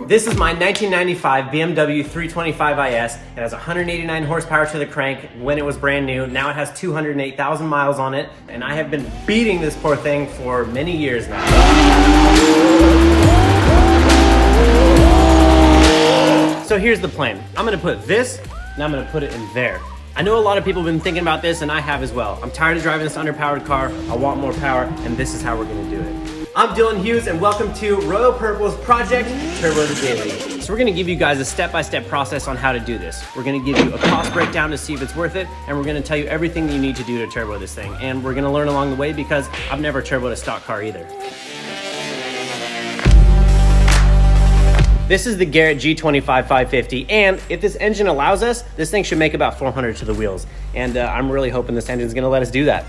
This is my 1995 BMW 325 IS. It has 189 horsepower to the crank when it was brand new. Now it has 208,000 miles on it, and I have been beating this poor thing for many years now. So here's the plan. I'm gonna put this, and I'm gonna put it in there. I know a lot of people have been thinking about this, and I have as well. I'm tired of driving this underpowered car. I want more power, and this is how we're gonna do it. I'm Dylan Hughes, and welcome to Royal Purple's Project Turbo the Daily. So we're gonna give you guys a step-by-step process on how to do this. We're gonna give you a cost breakdown to see if it's worth it, and we're gonna tell you everything that you need to do to turbo this thing. And we're gonna learn along the way because I've never turboed a stock car either. This is the Garrett G25 550, and if this engine allows us, this thing should make about 400 to the wheels. And I'm really hoping this engine is gonna let us do that.